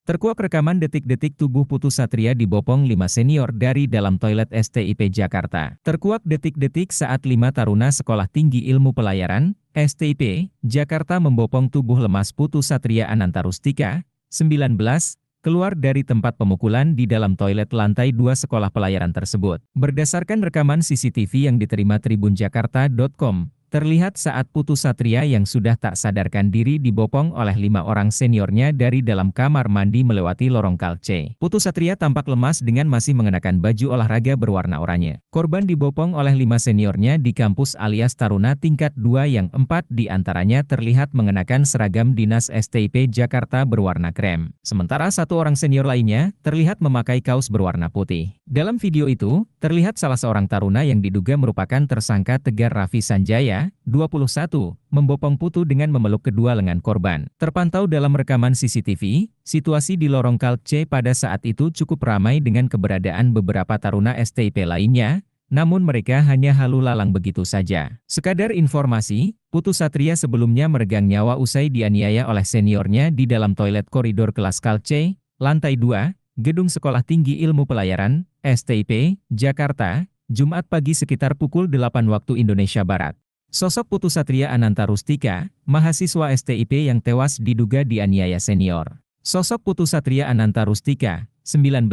Terkuak rekaman detik-detik tubuh Putu Satria dibopong 5 senior dari dalam toilet STIP Jakarta. Terkuak detik-detik saat 5 taruna Sekolah Tinggi Ilmu Pelayaran, STIP, Jakarta membopong tubuh lemas Putu Satria Anantarustika, 19, keluar dari tempat pemukulan di dalam toilet lantai 2 sekolah pelayaran tersebut. Berdasarkan rekaman CCTV yang diterima tribunjakarta.com, terlihat saat Putu Satria yang sudah tak sadarkan diri dibopong oleh 5 orang seniornya dari dalam kamar mandi melewati lorong kalce. Putu Satria tampak lemas dengan masih mengenakan baju olahraga berwarna oranye. Korban dibopong oleh 5 seniornya di kampus alias Taruna tingkat 2 yang 4 diantaranya terlihat mengenakan seragam dinas STIP Jakarta berwarna krem. Sementara 1 orang senior lainnya terlihat memakai kaos berwarna putih. Dalam video itu, terlihat salah seorang taruna yang diduga merupakan tersangka Tegar Raffi Sanjaya, 21, membopong Putu dengan memeluk kedua lengan korban. Terpantau dalam rekaman CCTV, situasi di lorong kalce pada saat itu cukup ramai dengan keberadaan beberapa taruna STIP lainnya, namun mereka hanya halu lalang begitu saja. Sekadar informasi, Putu Satria sebelumnya meregang nyawa usai dianiaya oleh seniornya di dalam toilet koridor kelas kalce, lantai 2, Gedung Sekolah Tinggi Ilmu Pelayaran, STIP, Jakarta, Jumat pagi sekitar pukul 8 waktu Indonesia Barat. Sosok Putu Satria Anantarustika, mahasiswa STIP yang tewas diduga dianiaya senior. Sosok Putu Satria Anantarustika, 19,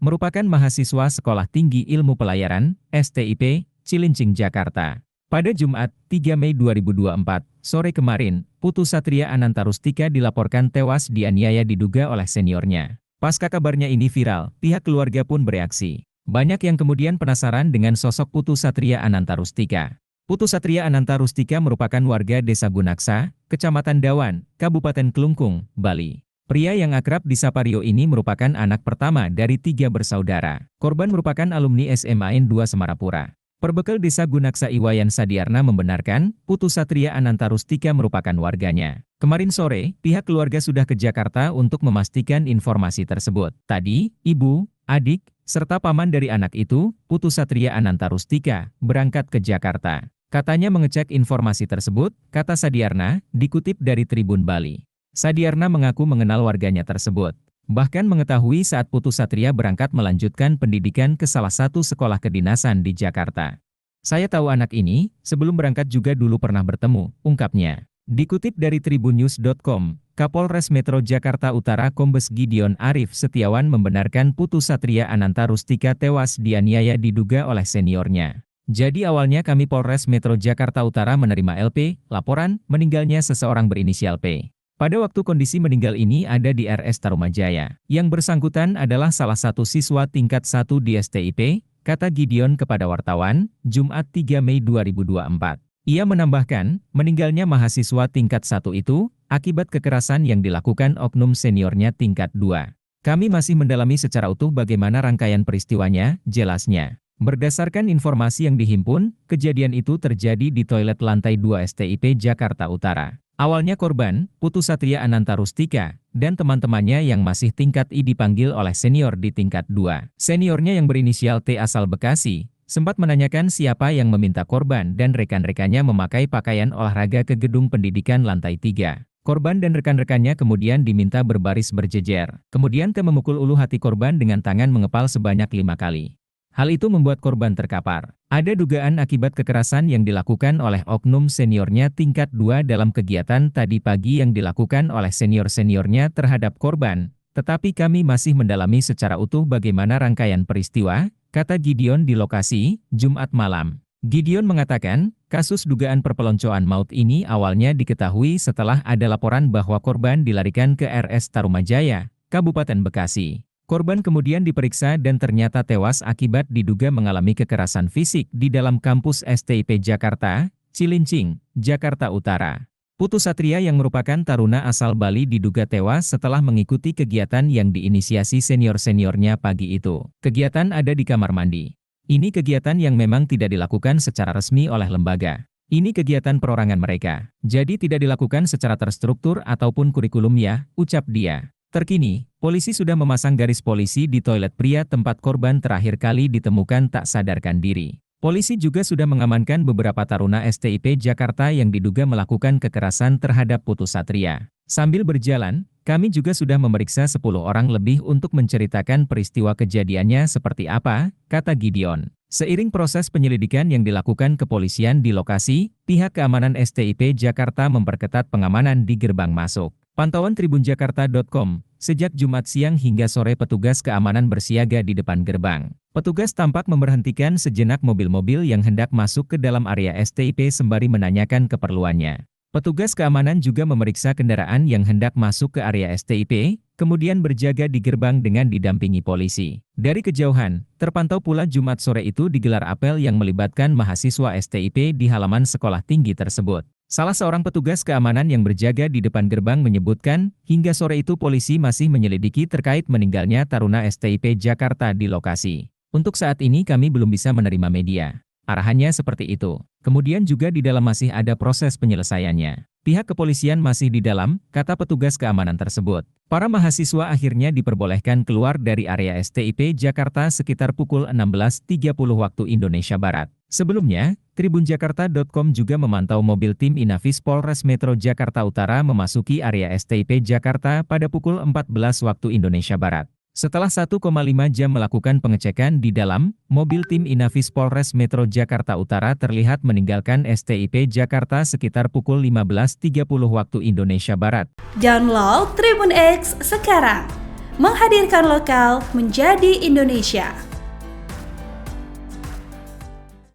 merupakan mahasiswa Sekolah Tinggi Ilmu Pelayaran, STIP, Cilincing, Jakarta. Pada Jumat, 3 Mei 2024, sore kemarin, Putu Satria Anantarustika dilaporkan tewas dianiaya diduga oleh seniornya. Pasca kabarnya ini viral, pihak keluarga pun bereaksi. Banyak yang kemudian penasaran dengan sosok Putu Satria Anantarustika. Putu Satria Anantarustika merupakan warga Desa Gunaksa, Kecamatan Dawan, Kabupaten Kelungkung, Bali. Pria yang akrab disapa Rio ini merupakan anak pertama dari 3 bersaudara. Korban merupakan alumni SMA N2 Semarapura. Perbekal Desa Gunaksa Iwayan Sadiarna membenarkan, Putu Satria Anantarustika merupakan warganya. Kemarin sore, pihak keluarga sudah ke Jakarta untuk memastikan informasi tersebut. Tadi, ibu, adik, serta paman dari anak itu, Putu Satria Anantarustika, berangkat ke Jakarta. Katanya mengecek informasi tersebut, kata Sadiarna, dikutip dari Tribun Bali. Sadiarna mengaku mengenal warganya tersebut. Bahkan mengetahui saat Putu Satria berangkat melanjutkan pendidikan ke salah satu sekolah kedinasan di Jakarta. Saya tahu anak ini, sebelum berangkat juga dulu pernah bertemu, ungkapnya. Dikutip dari tribunnews.com, Kapolres Metro Jakarta Utara Kombes Gideon Arif Setiawan membenarkan Putu Satria Anantarustika tewas dianiaya diduga oleh seniornya. Jadi awalnya kami Polres Metro Jakarta Utara menerima LP, laporan, meninggalnya seseorang berinisial P. Pada waktu kondisi meninggal ini ada di RS Tarumajaya. Yang bersangkutan adalah salah satu siswa tingkat 1 di STIP, kata Gideon kepada wartawan, Jumat 3 Mei 2024. Ia menambahkan, meninggalnya mahasiswa tingkat 1 itu, akibat kekerasan yang dilakukan oknum seniornya tingkat 2. Kami masih mendalami secara utuh bagaimana rangkaian peristiwanya, jelasnya. Berdasarkan informasi yang dihimpun, kejadian itu terjadi di toilet lantai 2 STIP Jakarta Utara. Awalnya korban, Putu Satria Anantarustika, dan teman-temannya yang masih tingkat I dipanggil oleh senior di tingkat 2. Seniornya yang berinisial T asal Bekasi, sempat menanyakan siapa yang meminta korban dan rekan-rekannya memakai pakaian olahraga ke gedung pendidikan lantai 3. Korban dan rekan-rekannya kemudian diminta berbaris berjejer. Kemudian T memukul ulu hati korban dengan tangan mengepal sebanyak 5 kali. Hal itu membuat korban terkapar. Ada dugaan akibat kekerasan yang dilakukan oleh oknum seniornya tingkat 2 dalam kegiatan tadi pagi yang dilakukan oleh senior-seniornya terhadap korban, tetapi kami masih mendalami secara utuh bagaimana rangkaian peristiwa, kata Gideon di lokasi, Jumat malam. Gideon mengatakan, kasus dugaan perpeloncoan maut ini awalnya diketahui setelah ada laporan bahwa korban dilarikan ke RS Tarumajaya, Kabupaten Bekasi. Korban kemudian diperiksa dan ternyata tewas akibat diduga mengalami kekerasan fisik di dalam kampus STIP Jakarta, Cilincing, Jakarta Utara. Putu Satria yang merupakan taruna asal Bali diduga tewas setelah mengikuti kegiatan yang diinisiasi senior-seniornya pagi itu. Kegiatan ada di kamar mandi. Ini kegiatan yang memang tidak dilakukan secara resmi oleh lembaga. Ini kegiatan perorangan mereka. Jadi tidak dilakukan secara terstruktur ataupun kurikulum ya, ucap dia. Terkini, polisi sudah memasang garis polisi di toilet pria tempat korban terakhir kali ditemukan tak sadarkan diri. Polisi juga sudah mengamankan beberapa taruna STIP Jakarta yang diduga melakukan kekerasan terhadap Putu Satria. Sambil berjalan, kami juga sudah memeriksa 10 orang lebih untuk menceritakan peristiwa kejadiannya seperti apa, kata Gideon. Seiring proses penyelidikan yang dilakukan kepolisian di lokasi, pihak keamanan STIP Jakarta memperketat pengamanan di gerbang masuk. Pantauan tribunjakarta.com, sejak Jumat siang hingga sore petugas keamanan bersiaga di depan gerbang. Petugas tampak memberhentikan sejenak mobil-mobil yang hendak masuk ke dalam area STIP sembari menanyakan keperluannya. Petugas keamanan juga memeriksa kendaraan yang hendak masuk ke area STIP, kemudian berjaga di gerbang dengan didampingi polisi. Dari kejauhan, terpantau pula Jumat sore itu digelar apel yang melibatkan mahasiswa STIP di halaman sekolah tinggi tersebut. Salah seorang petugas keamanan yang berjaga di depan gerbang menyebutkan, hingga sore itu polisi masih menyelidiki terkait meninggalnya taruna STIP Jakarta di lokasi. Untuk saat ini kami belum bisa menerima media. Arahannya seperti itu. Kemudian juga di dalam masih ada proses penyelesaiannya. Pihak kepolisian masih di dalam, kata petugas keamanan tersebut. Para mahasiswa akhirnya diperbolehkan keluar dari area STIP Jakarta sekitar pukul 16.30 waktu Indonesia Barat. Sebelumnya, tribunjakarta.com juga memantau mobil tim Inafis Polres Metro Jakarta Utara memasuki area STIP Jakarta pada pukul 14 waktu Indonesia Barat. Setelah 1,5 jam melakukan pengecekan di dalam, mobil tim Inafis Polres Metro Jakarta Utara terlihat meninggalkan STIP Jakarta sekitar pukul 15.30 waktu Indonesia Barat. Download Tribun X sekarang, menghadirkan lokal menjadi Indonesia.